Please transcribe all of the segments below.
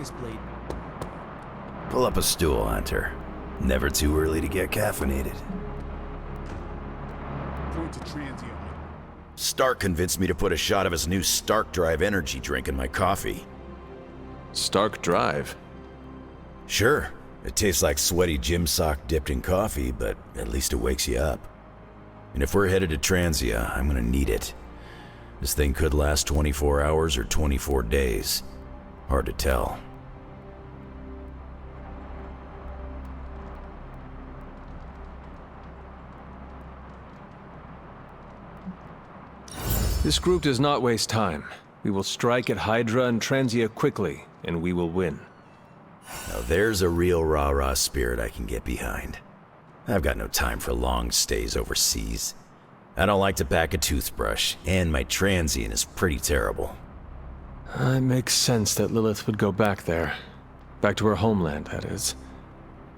this blade. Pull up a stool, Hunter. Never too early to get caffeinated. Going to Transient. Stark convinced me to put a shot of his new Stark Drive energy drink in my coffee. Stark Drive? Sure, it tastes like sweaty gym sock dipped in coffee, but at least it wakes you up. And if we're headed to Transia, I'm gonna need it. This thing could last 24 hours or 24 days. Hard to tell. This group does not waste time. We will strike at Hydra and Transia quickly, and we will win. Now there's a real rah-rah spirit I can get behind. I've got no time for long stays overseas. I don't like to pack a toothbrush, and my transient is pretty terrible. It makes sense that Lilith would go back there. Back to her homeland, that is.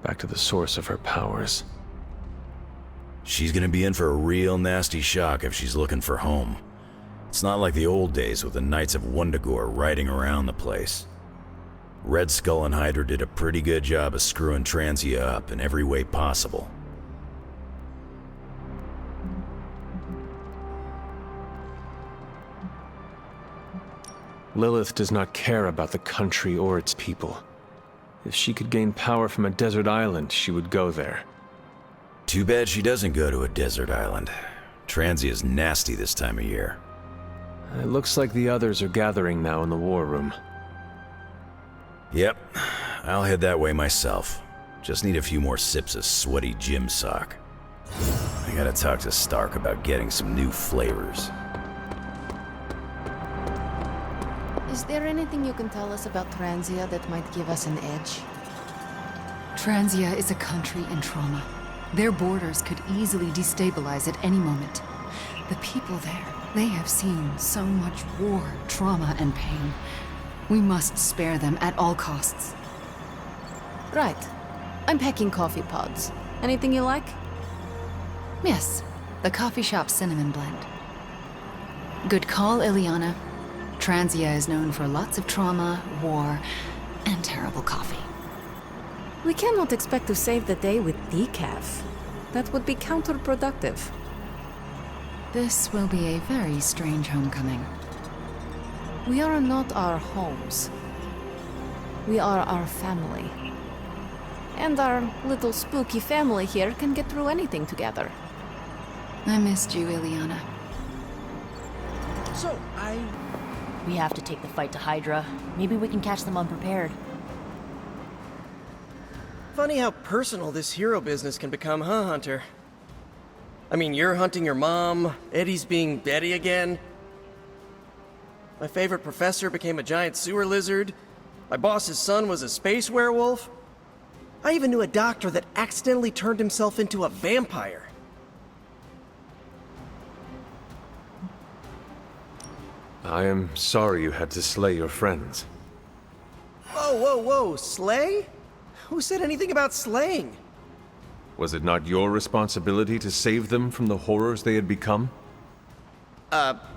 Back to the source of her powers. She's gonna be in for a real nasty shock if she's looking for home. It's not like the old days with the Knights of Wundagore riding around the place. Red Skull and Hydra did a pretty good job of screwing Transia up in every way possible. Lilith does not care about the country or its people. If she could gain power from a desert island, she would go there. Too bad she doesn't go to a desert island. Transia's nasty this time of year. It looks like the others are gathering now in the war room. Yep, I'll head that way myself. Just need a few more sips of sweaty gym sock. I gotta talk to Stark about getting some new flavors. Is there anything you can tell us about Transia that might give us an edge? Transia is a country in trauma. Their borders could easily destabilize at any moment. The people there, they have seen so much war, trauma, and pain. We must spare them at all costs. Right. I'm packing coffee pods. Anything you like? Yes, the coffee shop cinnamon blend. Good call, Ileana. Transia is known for lots of trauma, war, and terrible coffee. We cannot expect to save the day with decaf. That would be counterproductive. This will be a very strange homecoming. We are not our homes. We are our family. And our little spooky family here can get through anything together. I missed you, Ileana. So, We have to take the fight to Hydra. Maybe we can catch them unprepared. Funny how personal this hero business can become, huh, Hunter? I mean, you're hunting your mom, Eddie's being Betty again. My favorite professor became a giant sewer lizard. My boss's son was a space werewolf. I even knew a doctor that accidentally turned himself into a vampire. I am sorry you had to slay your friends. Whoa, slay? Who said anything about slaying? Was it not your responsibility to save them from the horrors they had become?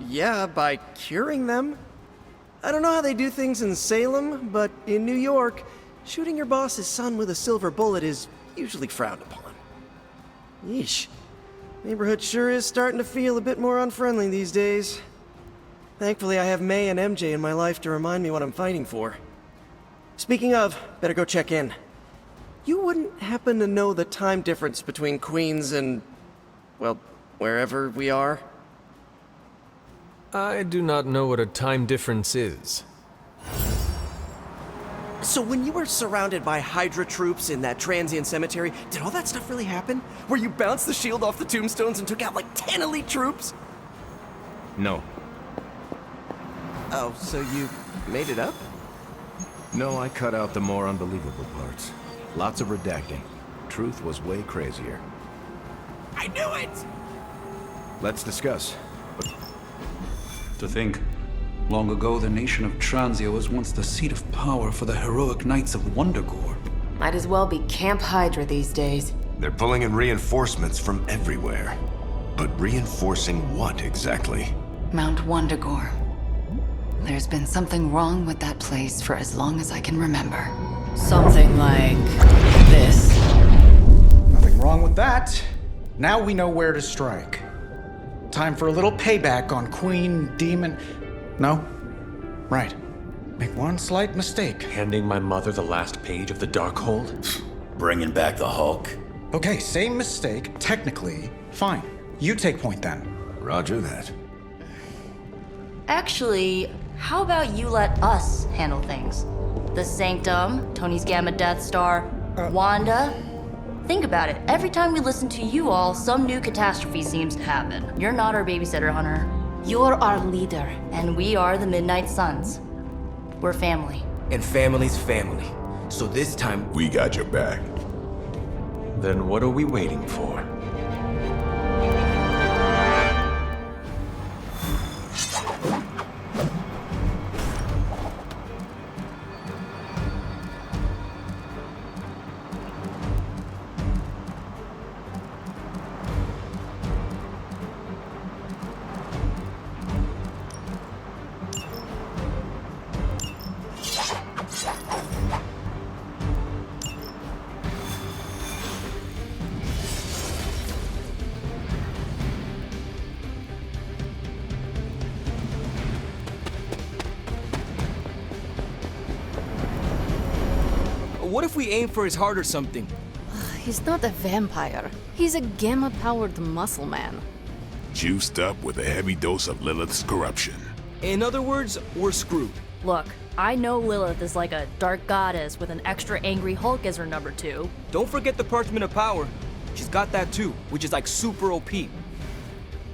Yeah, by curing them. I don't know how they do things in Salem, but in New York, shooting your boss's son with a silver bullet is usually frowned upon. Yeesh. Neighborhood sure is starting to feel a bit more unfriendly these days. Thankfully, I have May and MJ in my life to remind me what I'm fighting for. Speaking of, better go check in. You wouldn't happen to know the time difference between Queens and, well, wherever we are? I do not know what a time difference is. So when you were surrounded by Hydra troops in that transient cemetery, did all that stuff really happen? Where you bounced the shield off the tombstones and took out like 10 elite troops? No. Oh, so you made it up? No, I cut out the more unbelievable parts. Lots of redacting. Truth was way crazier. I knew it! Let's discuss. To think, long ago the nation of Transia was once the seat of power for the heroic Knights of Wundagore. Might as well be Camp Hydra these days. They're pulling in reinforcements from everywhere. But reinforcing what exactly? Mount Wundagore. There's been something wrong with that place for as long as I can remember. Something like this. Nothing wrong with that. Now we know where to strike. Time for a little payback on Queen, Demon... No? Right. Make one slight mistake. Handing my mother the last page of the Darkhold? Bringing back the Hulk? Okay, same mistake. Technically, fine. You take point then. Roger that. Actually, how about you let us handle things? The Sanctum, Tony's Gamma Death Star, Wanda. Think about it. Every time we listen to you all, some new catastrophe seems to happen. You're not our babysitter, Hunter. You're our leader. And we are the Midnight Suns. We're family. And family's family. So this time, We got your back. Then what are we waiting for? what if we aim for his heart or something? He's not a vampire. He's a gamma-powered muscle man. Juiced up with a heavy dose of Lilith's corruption. In other words, we're screwed. Look, I know Lilith is like a dark goddess with an extra angry Hulk as her number 2. Don't forget the Parchment of Power. She's got that too, which is like super OP.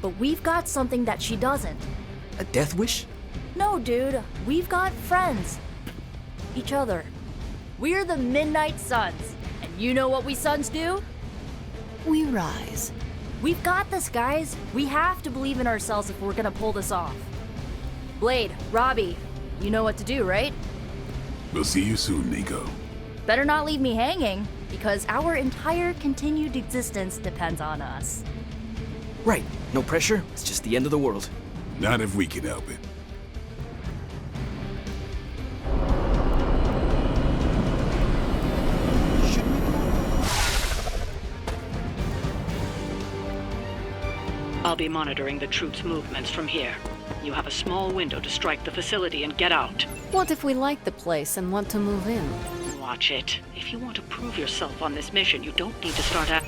But we've got something that she doesn't. A death wish? No, dude. We've got friends. Each other. We're the Midnight Suns. And you know what we Suns do? We rise. We've got this, guys. We have to believe in ourselves if we're gonna pull this off. Blade, Robbie, you know what to do, right? We'll see you soon, Nico. Better not leave me hanging, because our entire continued existence depends on us. Right. No pressure. It's just the end of the world. Not if we can help it. I'll be monitoring the troops' movements from here. You have a small window to strike the facility and get out. What if we like the place and want to move in? Watch it. If you want to prove yourself on this mission, you don't need to start out.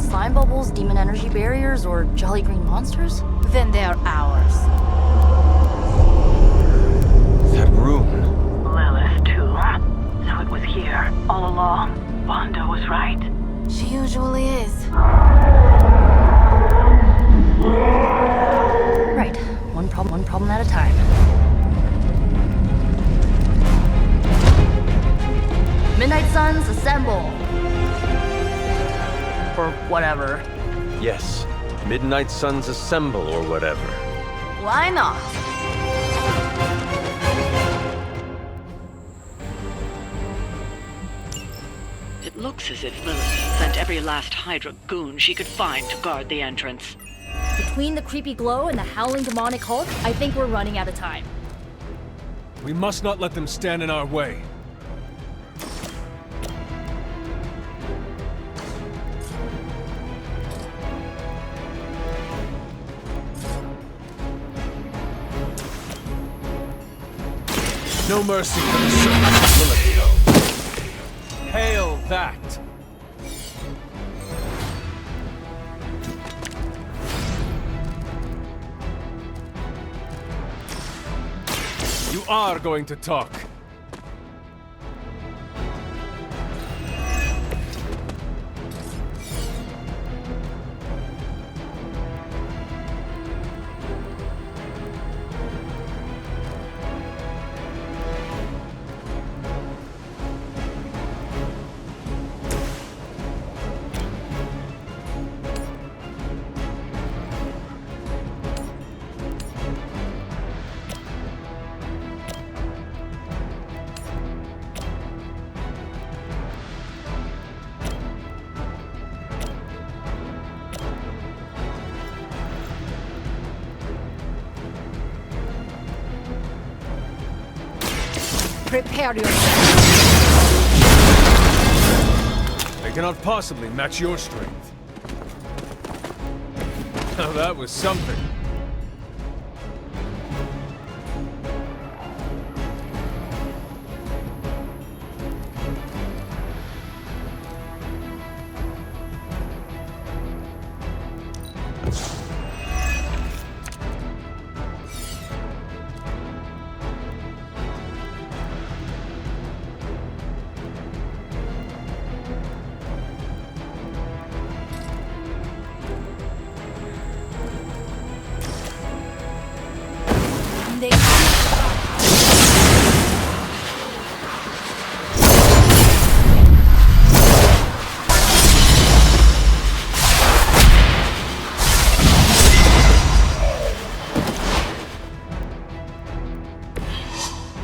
Slime bubbles, demon energy barriers, or jolly green monsters? Then they're ours. That room. Lilith, too. So it was here, all along. Wanda was right. She usually is. Right. One problem at a time. Midnight Suns, assemble! Or whatever. Yes. Midnight Suns assemble or whatever. Why not? It looks as if Lilith sent every last Hydra goon she could find to guard the entrance. Between the creepy glow and the howling demonic Hulk, I think we're running out of time. We must not let them stand in our way. No mercy for the servants of Lilith. Hail that! You are going to talk. Prepare yourself. They cannot possibly match your strength. Now that was something.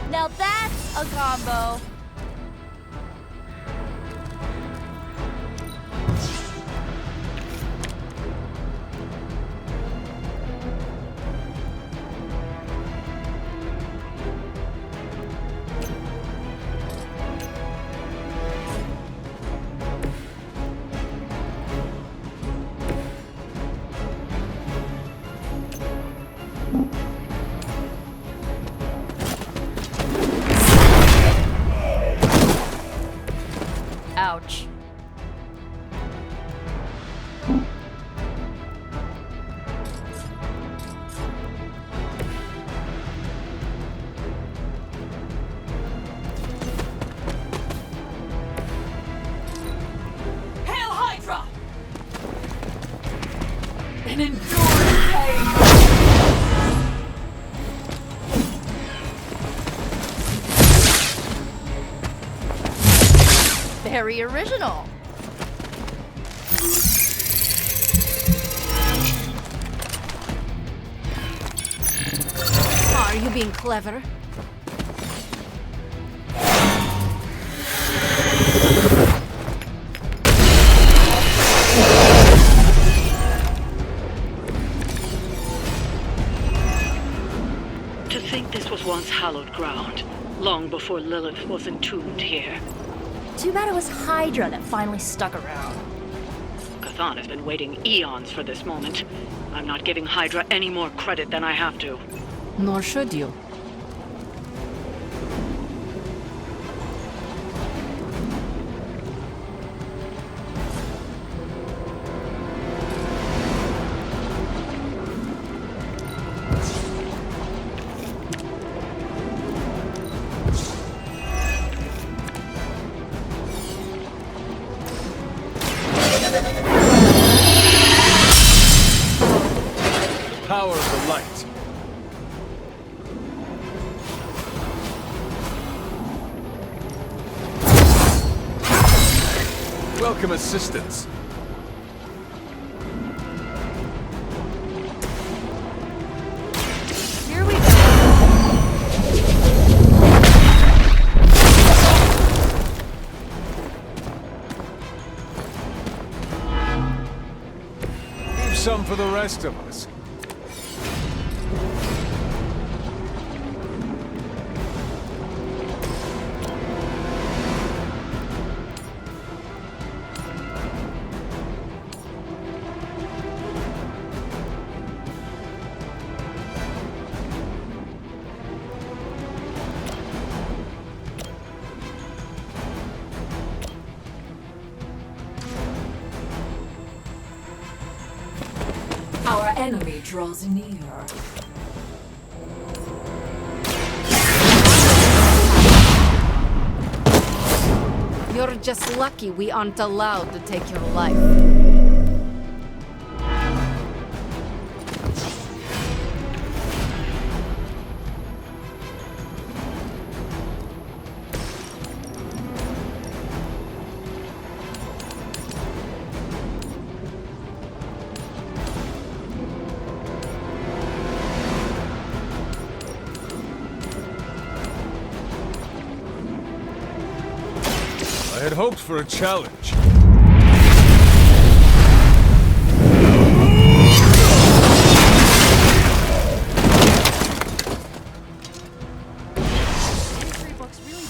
Now that's a combo. Ouch. Hail Hydra! An enduring pain! Very original. Are you being clever? To think this was once hallowed ground, long before Lilith was entombed here. Too bad it was Hydra that finally stuck around. Cathan has been waiting eons for this moment. I'm not giving Hydra any more credit than I have to. Nor should you. Power of the light. Welcome assistance. Here we go. Leave some for the rest of us. Our enemy draws near. You're just lucky we aren't allowed to take your life. I had hoped for a challenge. History books really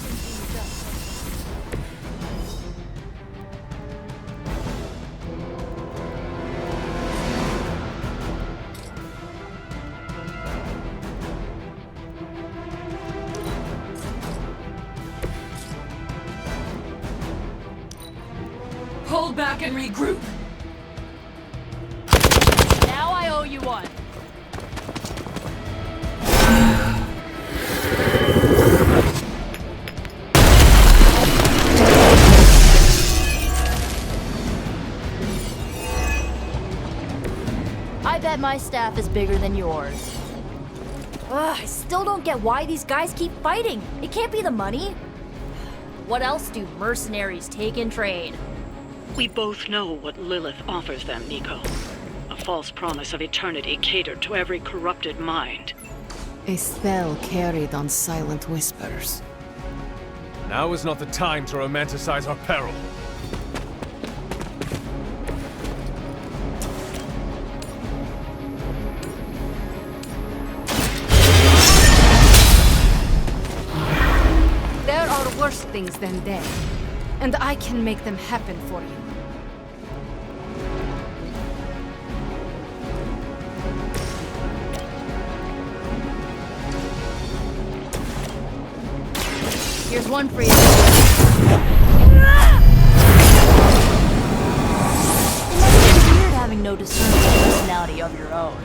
back and regroup. Now I owe you one. I bet my staff is bigger than yours. Ugh, I still don't get why these guys keep fighting. It can't be the money. What else do mercenaries take in trade? We both know what Lilith offers them, Nico. A false promise of eternity catered to every corrupted mind. A spell carried on silent whispers. Now is not the time to romanticize our peril. There are worse things than death, and I can make them happen for you. Here's one for you. It must be weird having no discernible personality of your own.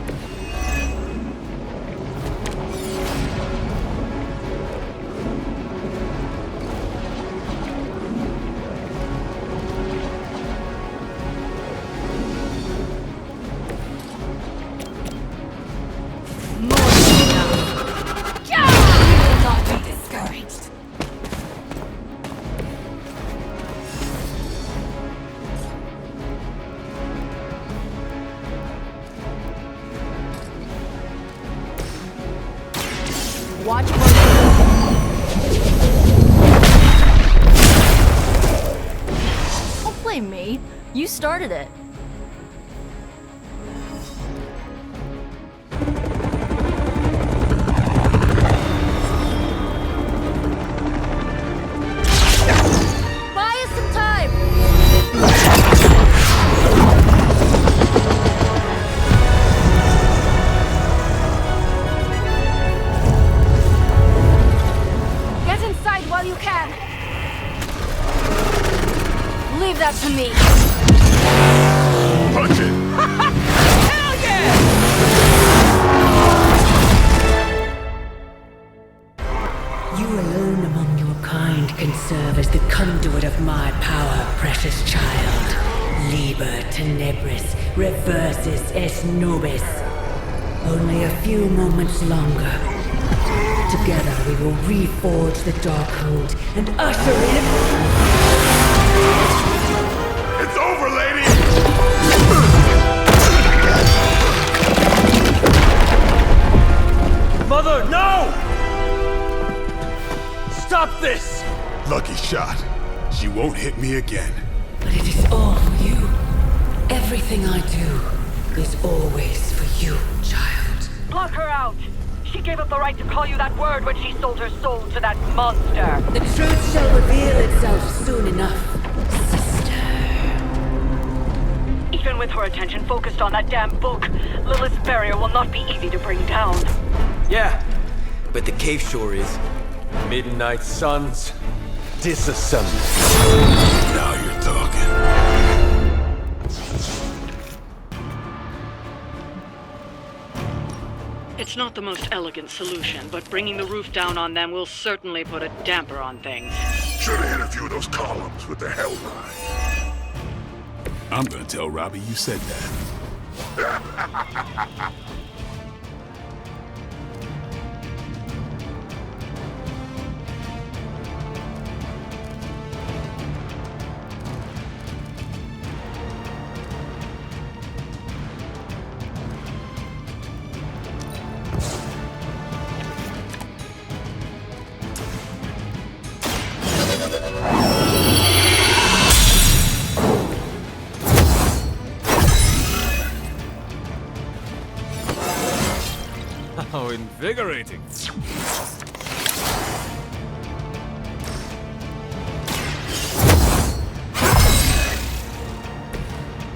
Watch for Don't blame me. You started it. Buy us some time. Get inside while you can. Leave that to me. Punch it! Hell yeah! You alone among your kind can serve as the conduit of my power, precious child. Liber tenebris, reversus est nobis. Only a few moments longer. Together we will reforge the Darkhold and usher in... It's over, lady! Mother, no! Stop this! Lucky shot. She won't hit me again. But it is all for you. Everything I do is always for you, child. Block her out! She gave up the right to call you that word when she sold her soul to that monster. The truth shall reveal itself soon enough, sister. Even with her attention focused on that damn book, Lilith's barrier will not be easy to bring down. Yeah, but the cave sure is. Midnight suns, disassemble. Now you're talking. It's not the most elegant solution, but bringing the roof down on them will certainly put a damper on things. Should've hit a few of those columns with the hell line. I'm gonna tell Robbie you said that. How invigorating.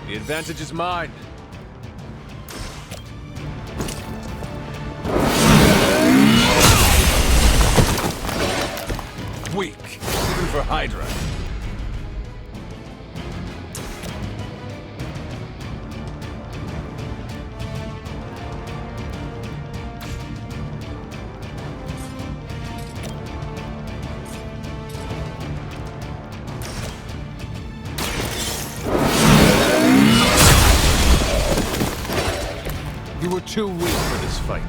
The advantage is mine. Weak, even for Hydra. too weak for this fight.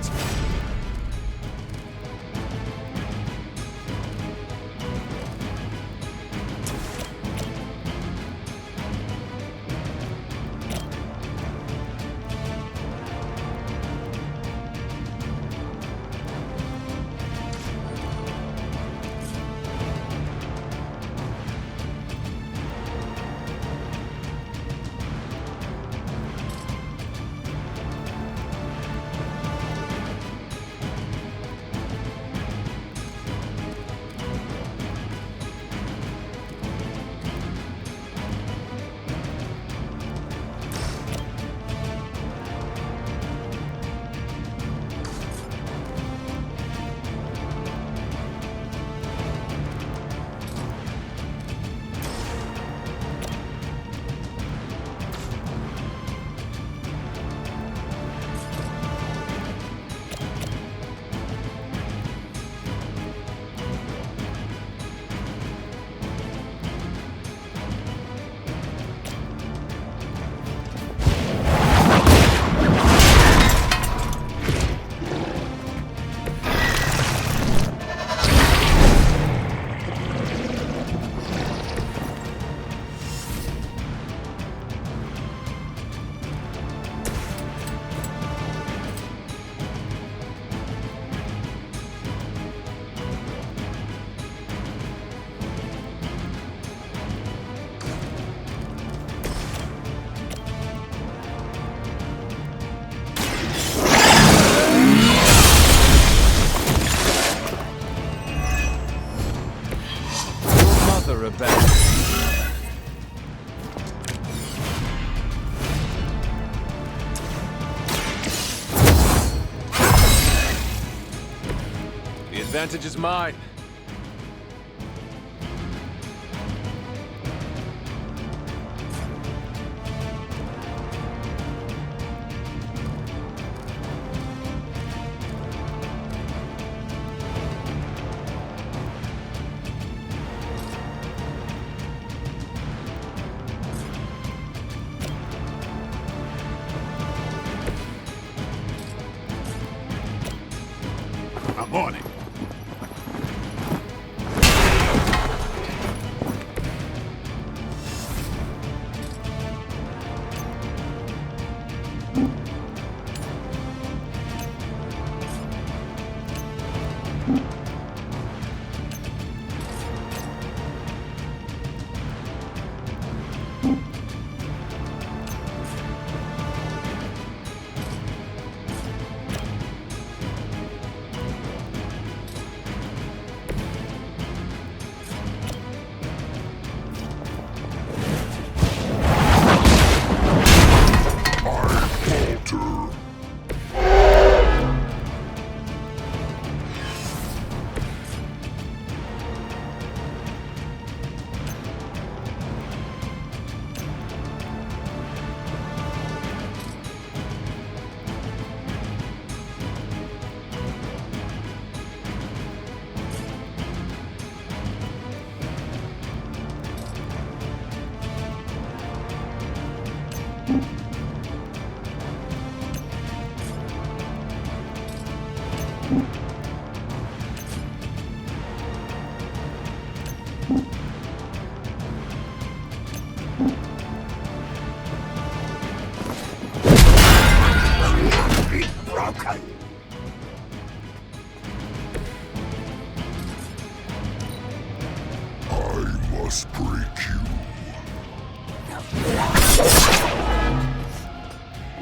The advantage is mine. I'm on it. Must break you.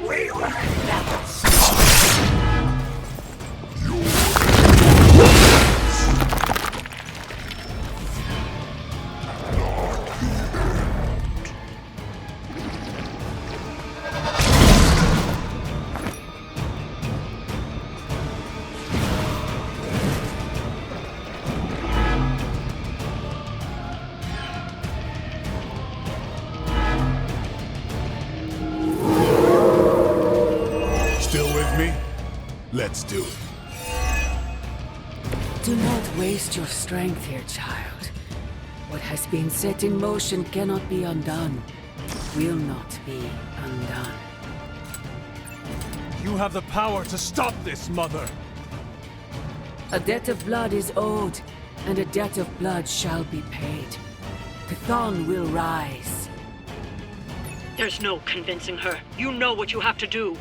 We will never stop. Let's do it. Do not waste your strength here, child. What has been set in motion cannot be undone. Will not be undone. You have the power to stop this, Mother! A debt of blood is owed, and a debt of blood shall be paid. Chthon will rise. There's no convincing her. You know what you have to do.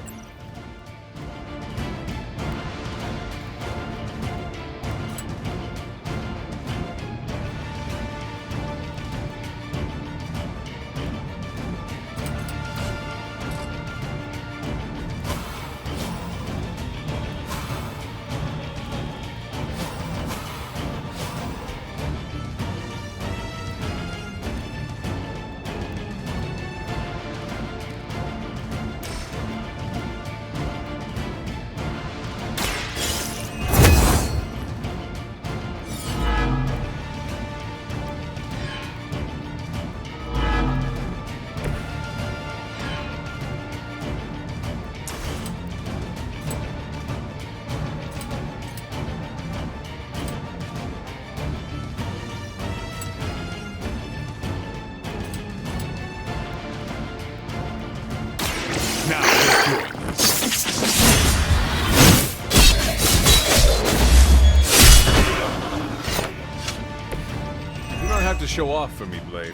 Now, let's do it. You don't have to show off for me, Blade.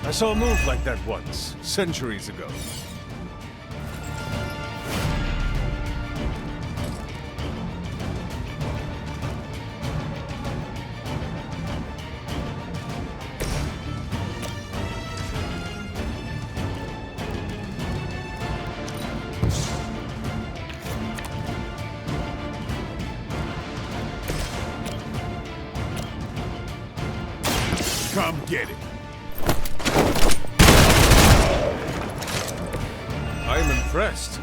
I saw a move like that once, centuries ago. Come get it. I'm impressed.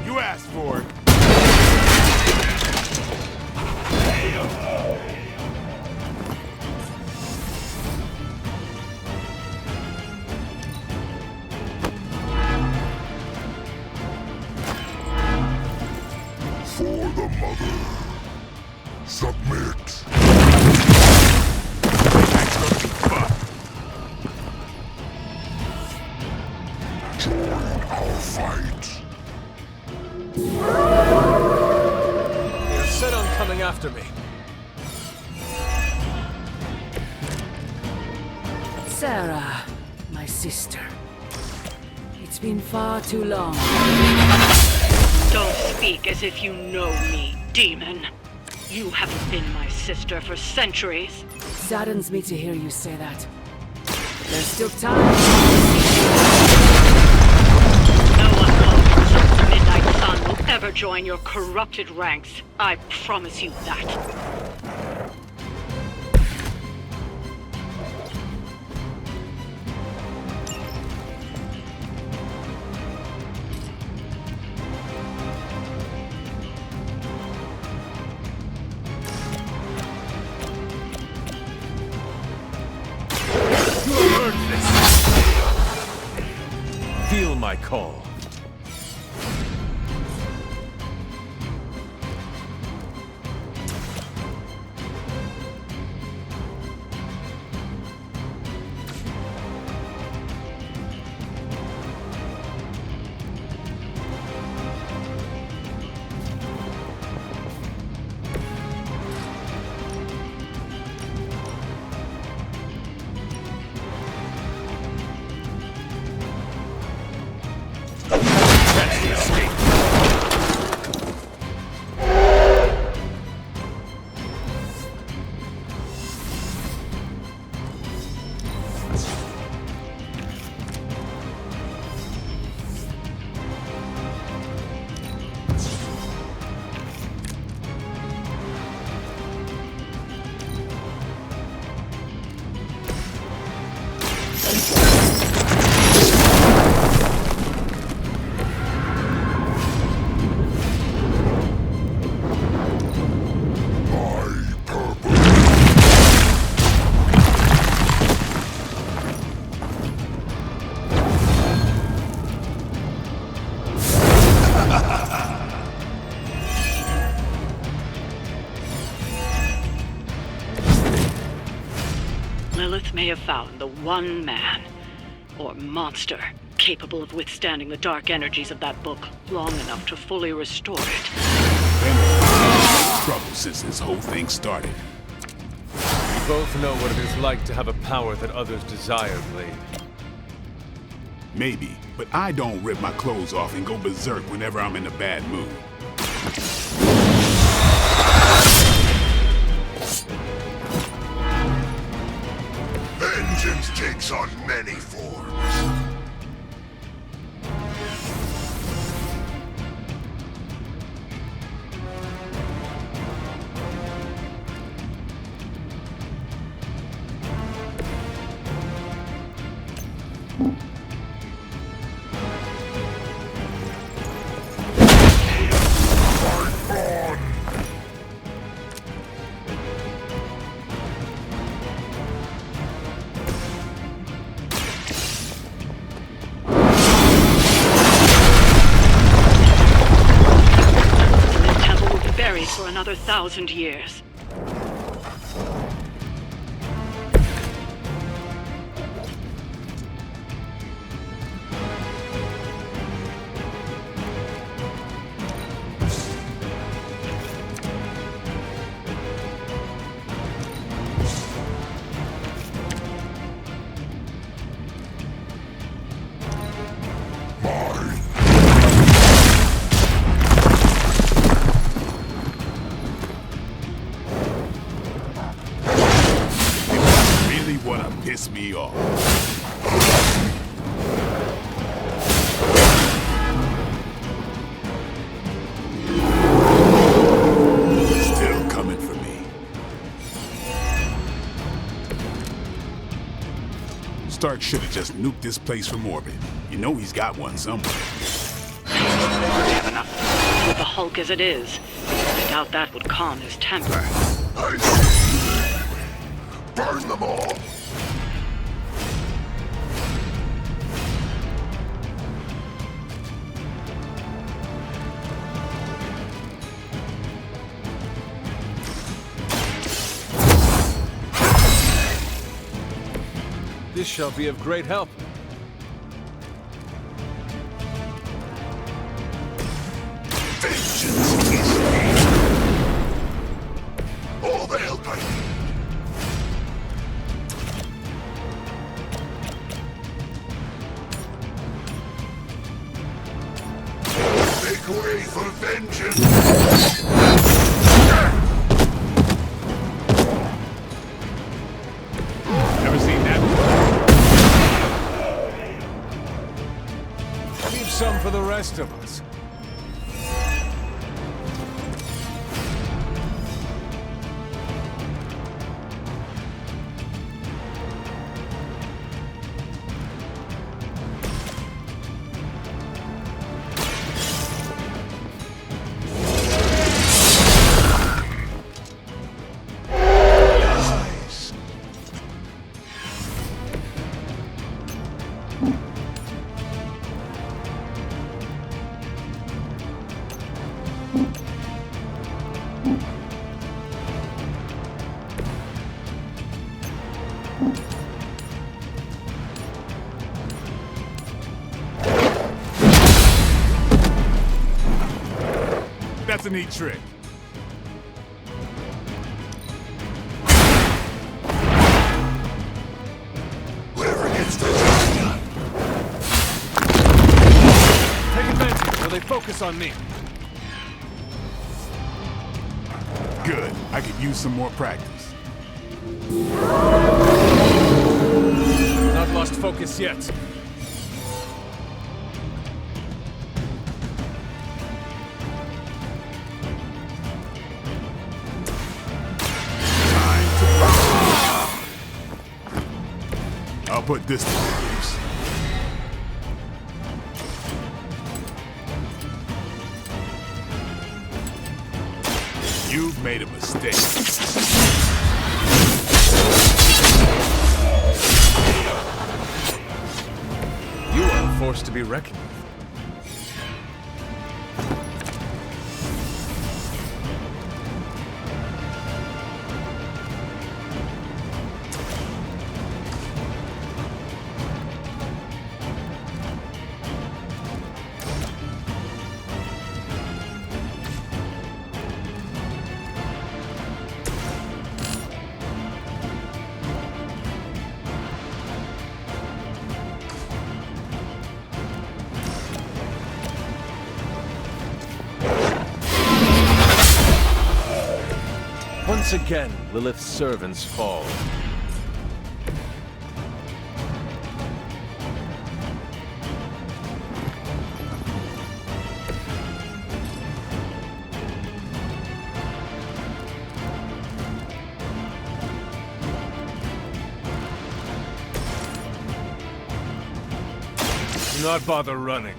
You asked for it. For the mother. Submit. Join our fight. You're set on coming after me. Sarah, my sister. It's been far too long. Don't speak as if you know me, demon. You haven't been my sister for centuries. Saddens me to hear you say that. There's still time. No one called from the Midnight Sun will ever join your corrupted ranks. I promise you that. Feel my call. have found the one man, or monster, capable of withstanding the dark energies of that book long enough to fully restore it. Been in trouble since this whole thing started. We both know what it is like to have a power that others desire, Blade. Maybe, but I don't rip my clothes off and go berserk whenever I'm in a bad mood. Vengeance takes on many forms. For another 1,000 years. Piss me off. Still coming for me. Stark should have just nuked this place from orbit. You know he's got one somewhere. Have enough. With the Hulk as it is, I doubt that would calm his temper. Burn them all! This shall be of great help. Vengeance is needed. All the help I need. Make way for vengeance. Never seen that before. Leave some for the rest of us. That's a neat trick. Whoever gets the job done. Take advantage while they focus on me. Good. I could use some more practice. Not lost focus yet. I'll put this to good use. You've made a mistake. You are a force to be reckoned with. Once again, Lilith's servants fall. Do not bother running.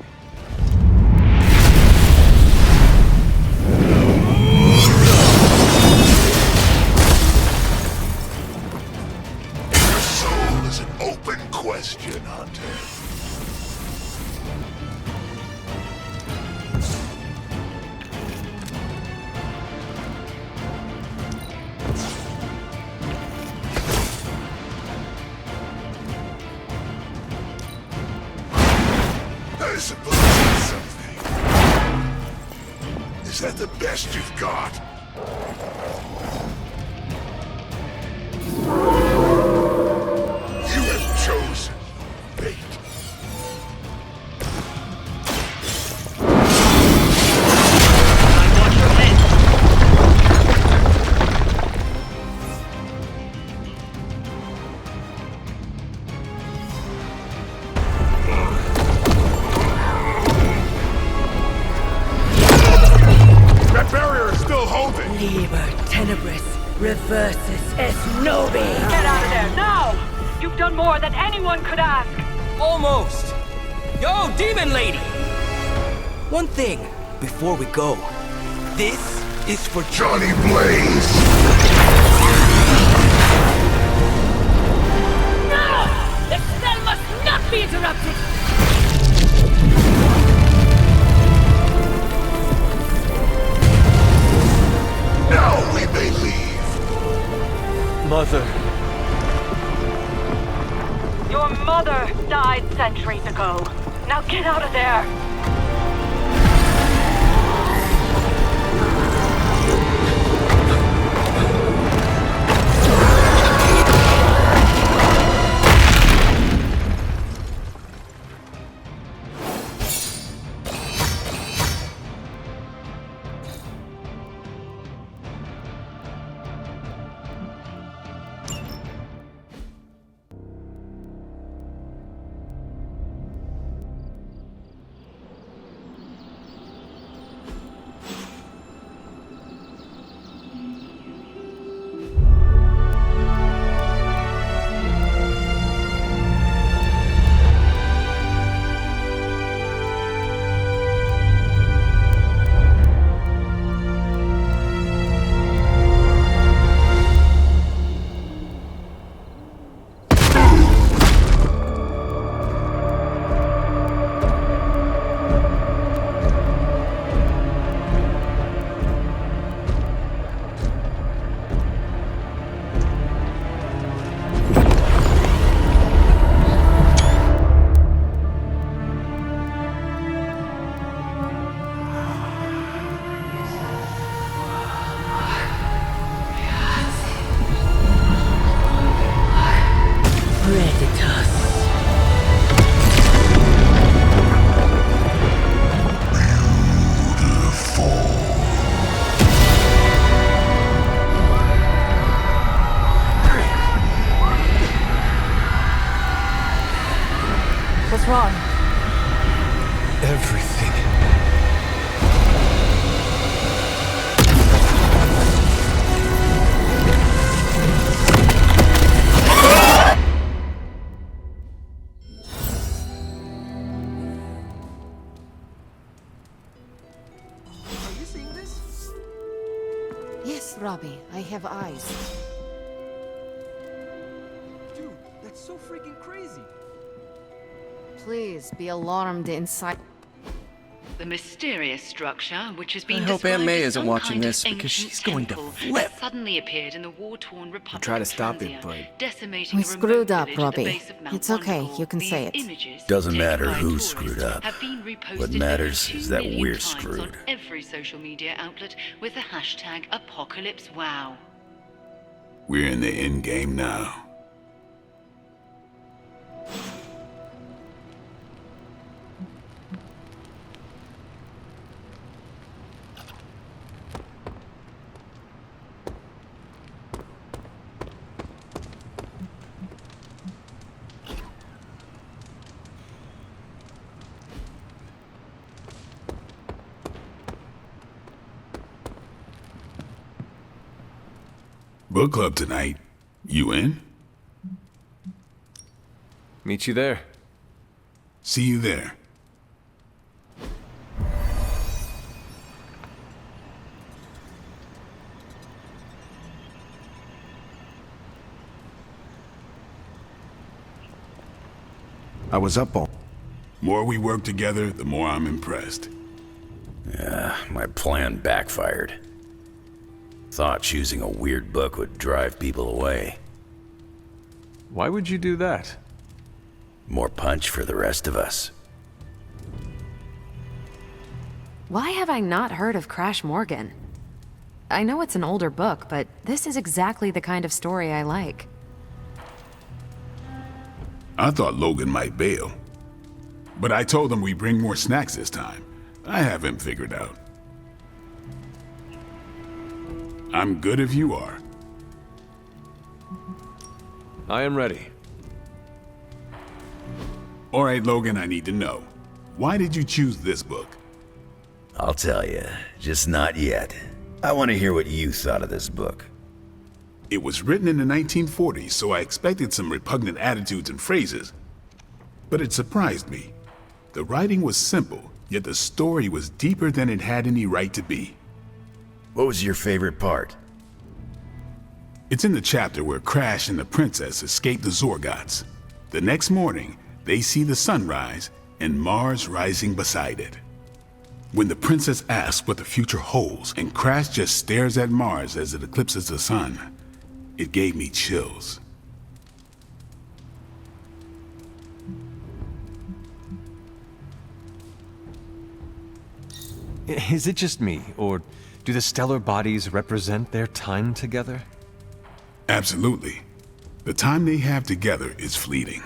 Your soul is an open question, Hunter. I suppose that's something. Is that the best you've got? You have chosen fate. I watch your head. That barrier is still holding. Liber tenebris reversus es nobi. Get out of there, now! You've done more than anyone could ask. Almost. Yo, demon lady! One thing before we go. This is for Johnny Blaze. No! The spell must not be interrupted! Now we may leave. Mother. Your mother died centuries ago. Now get out of there. What's wrong? Everything. Are you seeing this? Yes, Robbie, I have eyes. Dude, that's so freaking crazy. Please be alarmed inside. The mysterious structure, which has been I hope described Aunt May as isn't some watching kind of this, because ancient she's going to temple, flip. suddenly appeared in the war-torn Republic try to of stop it, Transia, but- decimating We a remote screwed up, village at the Robbie. base of Mount It's okay, Wonderful. you can These say it. images, Doesn't taken matter by who tourists, screwed up. have been reposted What over matters 2 is that million we're times screwed. on every social media outlet with the hashtag #ApocalypseWow. We're in the end game now. Book club tonight. You in? Meet you there. See you there. I was up all... More we work together, the more I'm impressed. Yeah, my plan backfired. Thought choosing a weird book would drive people away. Why would you do that? More punch for the rest of us. Why have I not heard of Crash Morgan? I know it's an older book, but this is exactly the kind of story I like. I thought Logan might bail. But I told him we bring more snacks this time. I have him figured out. I'm good if you are. I am ready. All right, Logan, I need to know. Why did you choose this book? I'll tell you, just not yet. I want to hear what you thought of this book. It was written in the 1940s, so I expected some repugnant attitudes and phrases. But it surprised me. The writing was simple, yet the story was deeper than it had any right to be. What was your favorite part? It's in the chapter where Crash and the princess escape the Zorgots. The next morning, they see the sun rise and Mars rising beside it. When the princess asks what the future holds and Crash just stares at Mars as it eclipses the sun, it gave me chills. Is it just me, or do the stellar bodies represent their time together? Absolutely. The time they have together is fleeting.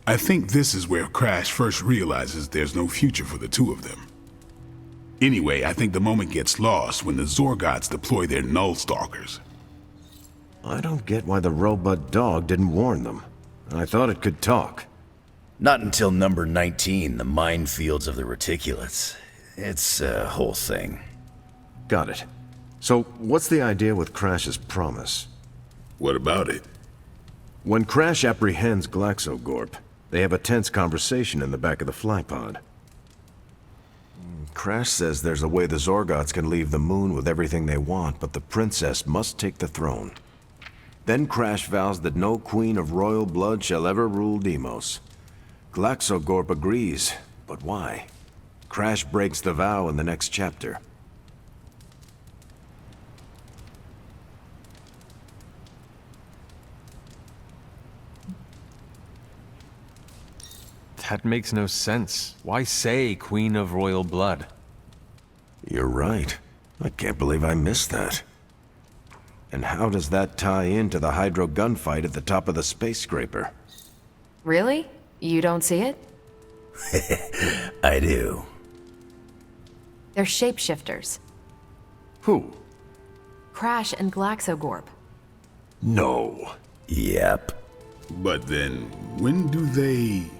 I think this is where Crash first realizes there's no future for the two of them. Anyway, I think the moment gets lost when the Zorgots deploy their Null Stalkers. I don't get why the robot dog didn't warn them. I thought it could talk. Not until number 19, the minefields of the reticulates. It's a whole thing. Got it. So, what's the idea with Crash's promise? What about it? When Crash apprehends Glaxogorp, they have a tense conversation in the back of the flypod. Crash says there's a way the Zorgots can leave the moon with everything they want, but the princess must take the throne. Then Crash vows that no queen of royal blood shall ever rule Deimos. Glaxogorp agrees, but why? Crash breaks the vow in the next chapter. That makes no sense. Why say Queen of Royal Blood? You're right. I can't believe I missed that. And how does that tie into the Hydro gunfight at the top of the space scraper? Really? You don't see it? I do. They're shapeshifters. Who? Crash and Glaxogorp. No. Yep. But then, when do they...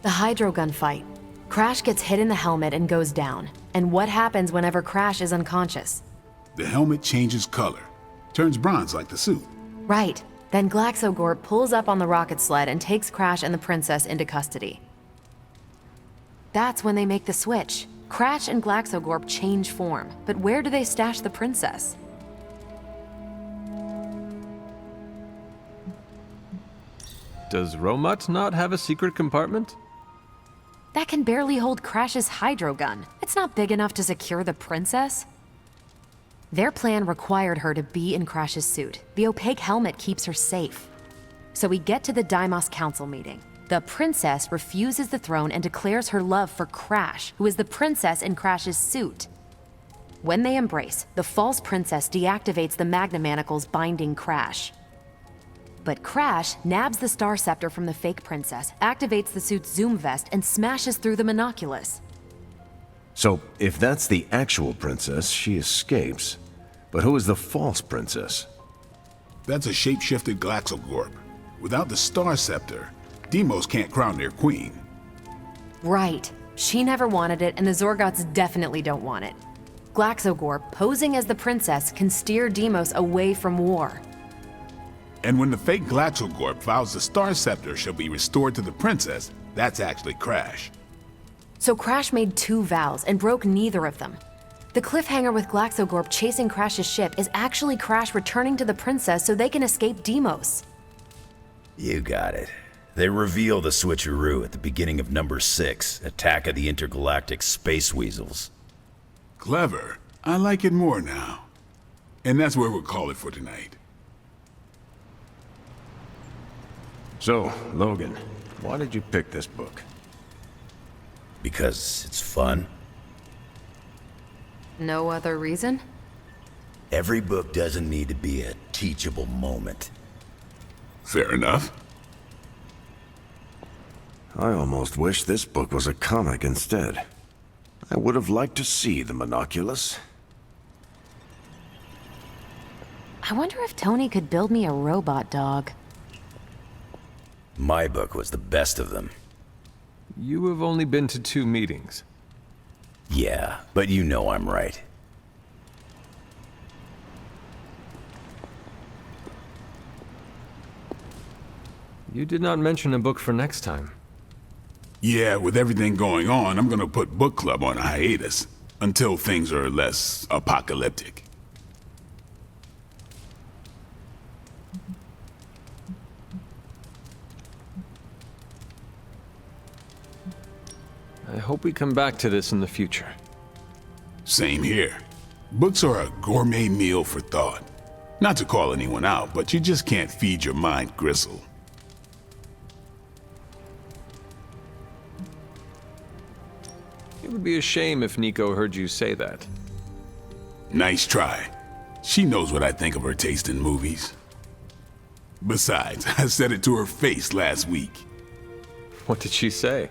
The Hydro gunfight. Crash gets hit in the helmet and goes down. And what happens whenever Crash is unconscious? The helmet changes color. Turns bronze like the suit. Right. Then Glaxogorp pulls up on the rocket sled and takes Crash and the princess into custody. That's when they make the switch. Crash and Glaxogorp change form. But where do they stash the princess? Does Romut not have a secret compartment? That can barely hold Crash's hydro gun. It's not big enough to secure the princess. Their plan required her to be in Crash's suit. The opaque helmet keeps her safe. So we get to the Deimos Council meeting. The princess refuses the throne and declares her love for Crash, who is the princess in Crash's suit. When they embrace, the false princess deactivates the Magna Manacles binding Crash. But Crash nabs the Star Scepter from the fake princess, activates the suit's zoom vest, and smashes through the monoculus. So, if that's the actual princess, she escapes. But who is the false princess? That's a shape-shifted Glaxogorp. Without the Star Scepter, Deimos can't crown their queen. Right. She never wanted it, and the Zorgots definitely don't want it. Glaxogorp, posing as the princess, can steer Deimos away from war. And when the fake Glaxogorp vows the Star Scepter shall be restored to the princess, that's actually Crash. So Crash made 2 vows and broke neither of them. The cliffhanger with Glaxogorp chasing Crash's ship is actually Crash returning to the princess so they can escape Deimos. You got it. They reveal the switcheroo at the beginning of number 6, Attack of the Intergalactic Space Weasels. Clever. I like it more now. And that's where we'll call it for tonight. So, Logan, why did you pick this book? Because it's fun. No other reason? Every book doesn't need to be a teachable moment. Fair enough. I almost wish this book was a comic instead. I would have liked to see the Monoculus. I wonder if Tony could build me a robot dog. My book was the best of them. You have only been to 2 meetings. Yeah, but you know I'm right. You did not mention a book for next time. Yeah, with everything going on, I'm gonna put book club on a hiatus until things are less apocalyptic. I hope we come back to this in the future. Same here. Books are a gourmet meal for thought. Not to call anyone out, but you just can't feed your mind gristle. It would be a shame if Nico heard you say that. Nice try. She knows what I think of her taste in movies. Besides, I said it to her face last week. What did she say?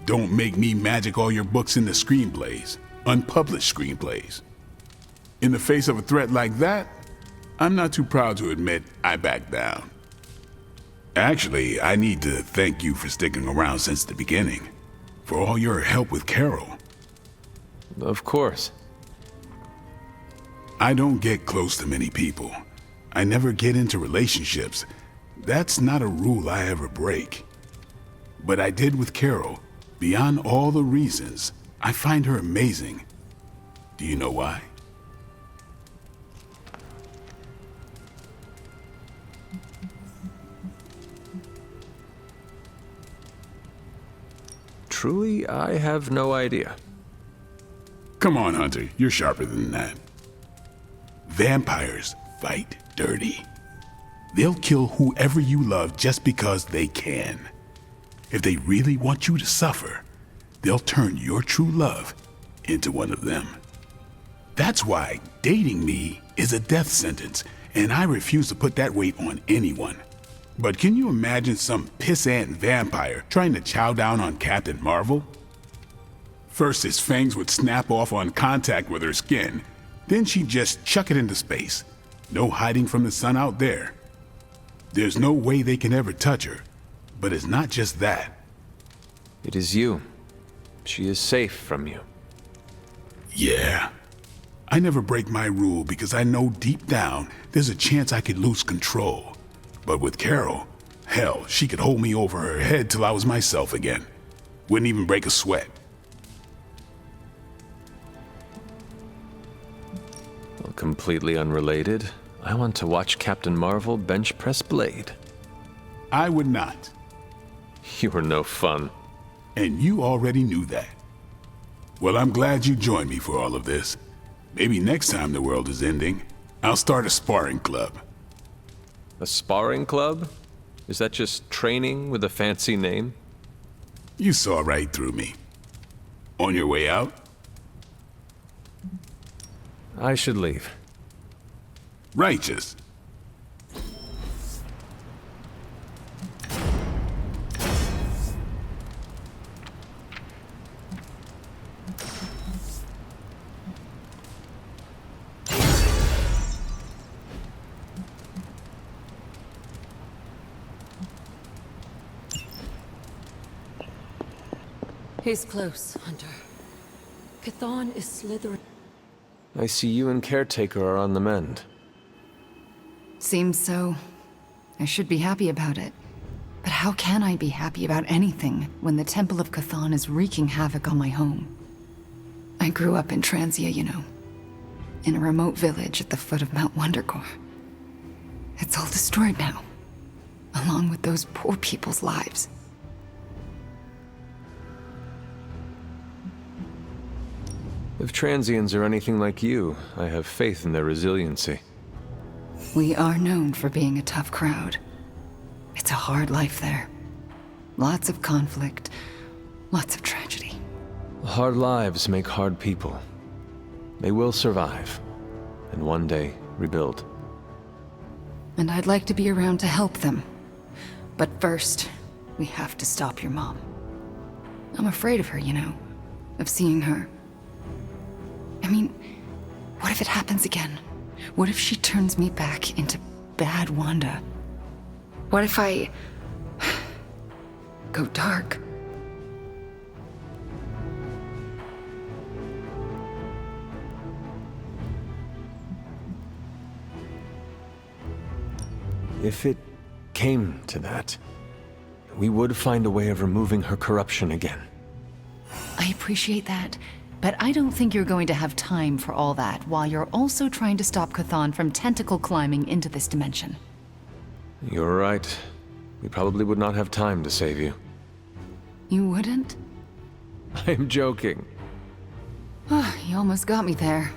Don't make me magic all your books into screenplays, unpublished screenplays. In the face of a threat like that, I'm not too proud to admit I backed down. Actually, I need to thank you for sticking around since the beginning, for all your help with Carol. Of course. I don't get close to many people. I never get into relationships. That's not a rule I ever break. But I did with Carol. Beyond all the reasons, I find her amazing. Do you know why? Truly, I have no idea. Come on, Hunter, you're sharper than that. Vampires fight dirty. They'll kill whoever you love just because they can. If they really want you to suffer, they'll turn your true love into one of them. That's why dating me is a death sentence, and I refuse to put that weight on anyone. But can you imagine some pissant vampire trying to chow down on Captain Marvel? First, his fangs would snap off on contact with her skin, then she'd just chuck it into space. No hiding from the sun out there. There's no way they can ever touch her. But it's not just that. It is you. She is safe from you. Yeah. I never break my rule because I know deep down there's a chance I could lose control. But with Carol, hell, she could hold me over her head till I was myself again. Wouldn't even break a sweat. Well, completely unrelated, I want to watch Captain Marvel bench press Blade. I would not. You were no fun. And you already knew that. Well, I'm glad you joined me for all of this. Maybe next time the world is ending, I'll start a sparring club. A sparring club? Is that just training with a fancy name? You saw right through me. On your way out? I should leave. Righteous. He's close, Hunter. Chthon is slithering. I see you and Caretaker are on the mend. Seems so. I should be happy about it. But how can I be happy about anything when the Temple of Chthon is wreaking havoc on my home? I grew up in Transia, you know. In a remote village at the foot of Mount Wondergore. It's all destroyed now. Along with those poor people's lives. If Transians are anything like you, I have faith in their resiliency. We are known for being a tough crowd. It's a hard life there. Lots of conflict, lots of tragedy. Hard lives make hard people. They will survive, and one day rebuild. And I'd like to be around to help them. But first, we have to stop your mom. I'm afraid of her, you know, of seeing her. I mean, what if it happens again? What if she turns me back into bad Wanda? What if I go dark? If it came to that, we would find a way of removing her corruption again. I appreciate that, but I don't think you're going to have time for all that while you're also trying to stop Chthon from tentacle climbing into this dimension. You're right. We probably would not have time to save you. You wouldn't? I'm joking. You almost got me there.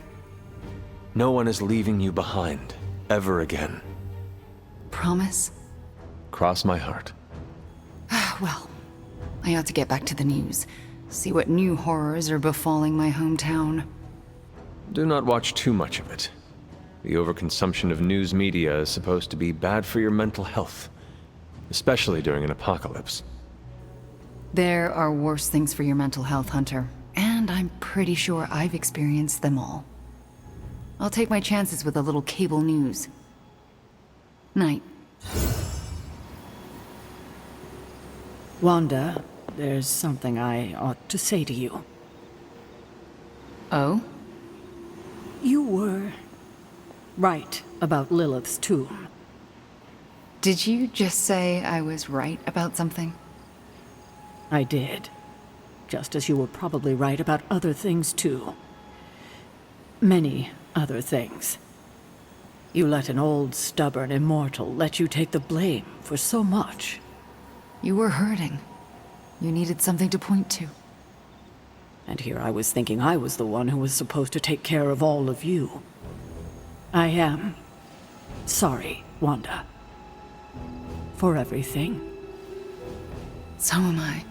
No one is leaving you behind, ever again. Promise? Cross my heart. Well, I ought to get back to the news. See what new horrors are befalling my hometown. Do not watch too much of it. The overconsumption of news media is supposed to be bad for your mental health, especially during an apocalypse. There are worse things for your mental health, Hunter, and I'm pretty sure I've experienced them all. I'll take my chances with a little cable news. Night. Wanda, there's something I ought to say to you. Oh? You were right about Lilith's tomb. Did you just say I was right about something? I did. Just as you were probably right about other things, too. Many other things. You let an old, stubborn immortal let you take the blame for so much. You were hurting. You needed something to point to. And here I was thinking I was the one who was supposed to take care of all of you. I am sorry, Wanda. For everything. So am I.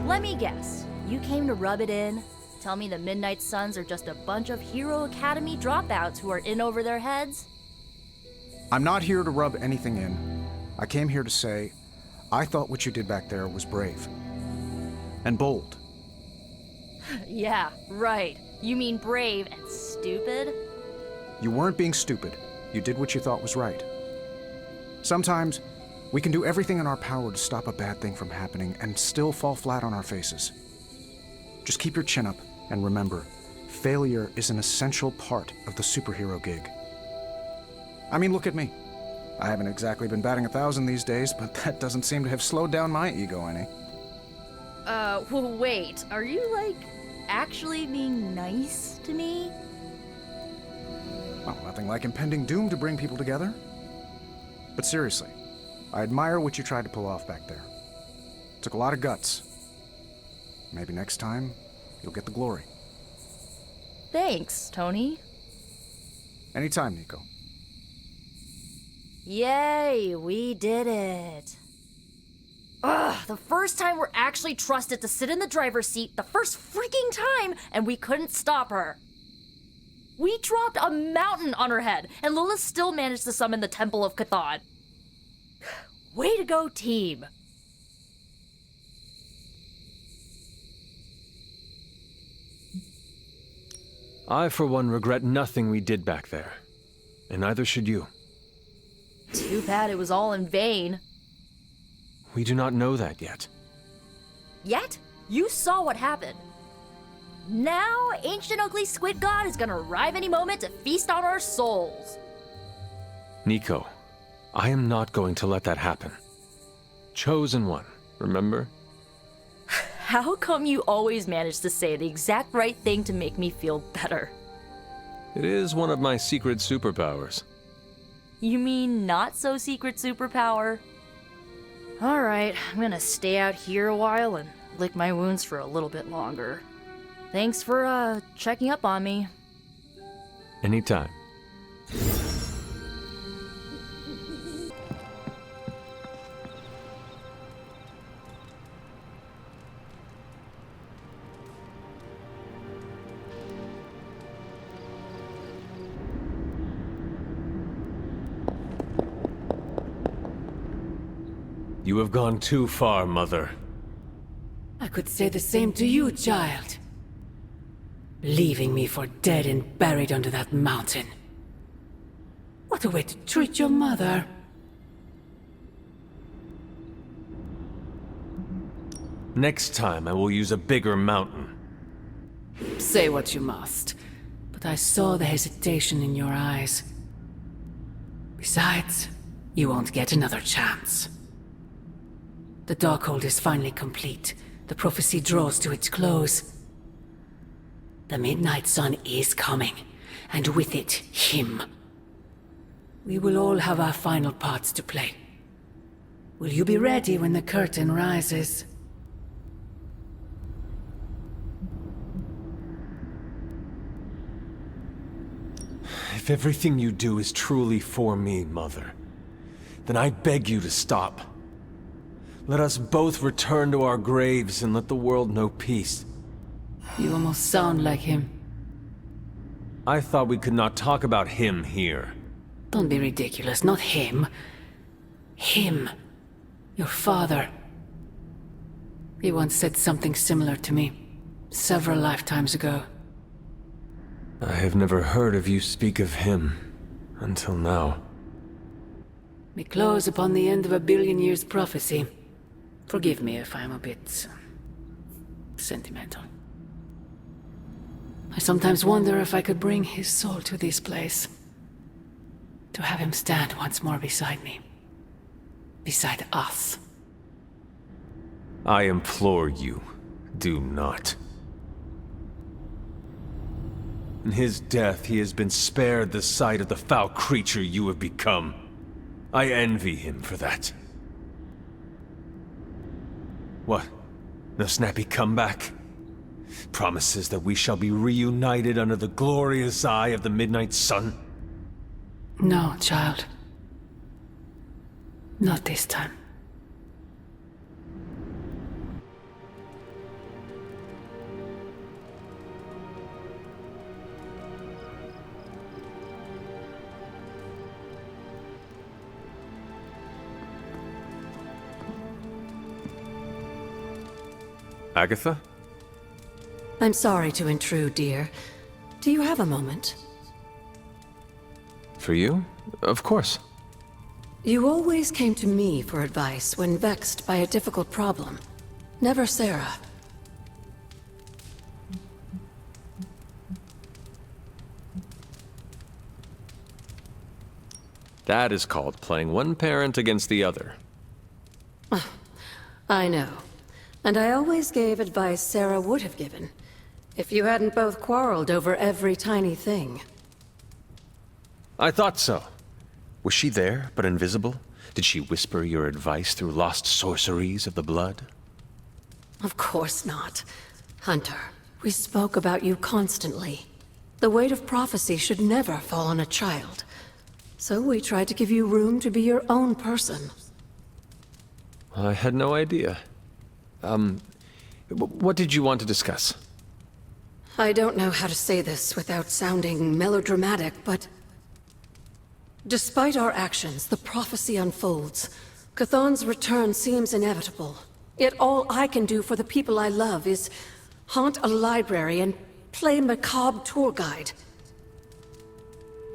Let me guess. You came to rub it in? Tell me the Midnight Suns are just a bunch of Hero Academy dropouts who are in over their heads? I'm not here to rub anything in. I came here to say, I thought what you did back there was brave. And bold. Yeah, right. You mean brave and stupid? You weren't being stupid. You did what you thought was right. Sometimes, we can do everything in our power to stop a bad thing from happening and still fall flat on our faces. Just keep your chin up and remember, failure is an essential part of the superhero gig. I mean, look at me. I haven't exactly been batting 1,000 these days, but that doesn't seem to have slowed down my ego any. Well, wait. Are you, like, actually being nice to me? Well, nothing like impending doom to bring people together. But seriously, I admire what you tried to pull off back there. It took a lot of guts. Maybe next time, you'll get the glory. Thanks, Tony. Anytime, Nico. Yay, we did it. Ugh, the first time we're actually trusted to sit in the driver's seat, the first freaking time, and we couldn't stop her. We dropped a mountain on her head, and Lilith still managed to summon the Temple of Chthon. Way to go, team. I, for one, regret nothing we did back there. And neither should you. Too bad it was all in vain. We do not know that yet. Yet? You saw what happened. Now, ancient ugly squid god is gonna arrive any moment to feast on our souls. Nico, I am not going to let that happen. Chosen one, remember? How come you always manage to say the exact right thing to make me feel better? It is one of my secret superpowers. You mean not so secret superpower? Alright, I'm gonna stay out here a while and lick my wounds for a little bit longer. Thanks for, checking up on me. Anytime. You have gone too far, Mother. I could say the same to you, child. Leaving me for dead and buried under that mountain. What a way to treat your mother. Next time, I will use a bigger mountain. Say what you must, but I saw the hesitation in your eyes. Besides, you won't get another chance. The Darkhold is finally complete. The prophecy draws to its close. The Midnight Sun is coming, and with it, him. We will all have our final parts to play. Will you be ready when the curtain rises? If everything you do is truly for me, Mother, then I beg you to stop. Let us both return to our graves and let the world know peace. You almost sound like him. I thought we could not talk about him here. Don't be ridiculous, not him. Him. Your father. He once said something similar to me, several lifetimes ago. I have never heard of you speak of him until now. We close upon the end of a billion years prophecy. Forgive me if I'm a bit sentimental. I sometimes wonder if I could bring his soul to this place. To have him stand once more beside me. Beside us. I implore you, do not. In his death, he has been spared the sight of the foul creature you have become. I envy him for that. What? No snappy comeback? Promises that we shall be reunited under the glorious eye of the Midnight Sun? No, child. Not this time. Agatha? I'm sorry to intrude, dear. Do you have a moment? For you? Of course. You always came to me for advice when vexed by a difficult problem. Never Sarah. That is called playing one parent against the other. I know. And I always gave advice Sarah would have given, if you hadn't both quarreled over every tiny thing. I thought so. Was she there, but invisible? Did she whisper your advice through lost sorceries of the blood? Of course not. Hunter, we spoke about you constantly. The weight of prophecy should never fall on a child. So we tried to give you room to be your own person. I had no idea. What did you want to discuss? I don't know how to say this without sounding melodramatic, but... Despite our actions, the prophecy unfolds. Chthon's return seems inevitable. Yet all I can do for the people I love is haunt a library and play macabre tour guide.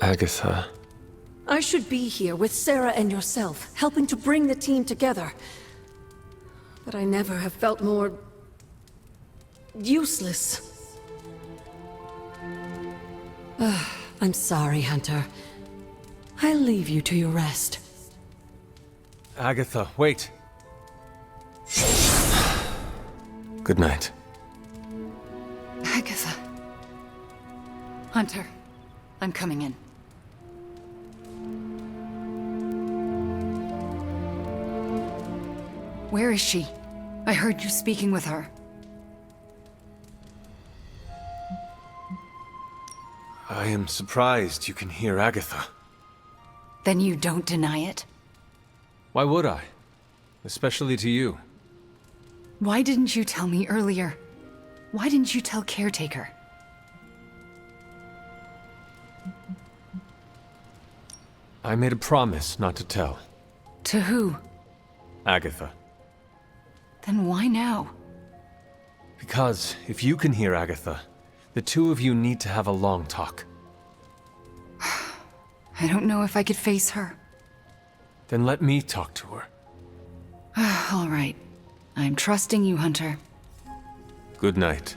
Agatha. I should be here with Sarah and yourself, helping to bring the team together. But I never have felt more... useless. I'm sorry, Hunter. I'll leave you to your rest. Agatha, wait. Good night. Agatha. Hunter, I'm coming in. Where is she? I heard you speaking with her. I am surprised you can hear Agatha. Then you don't deny it? Why would I? Especially to you. Why didn't you tell me earlier? Why didn't you tell Caretaker? I made a promise not to tell. To who? Agatha. Then why now? Because if you can hear Agatha, the two of you need to have a long talk. I don't know if I could face her. Then let me talk to her. All right. I'm trusting you, Hunter. Good night.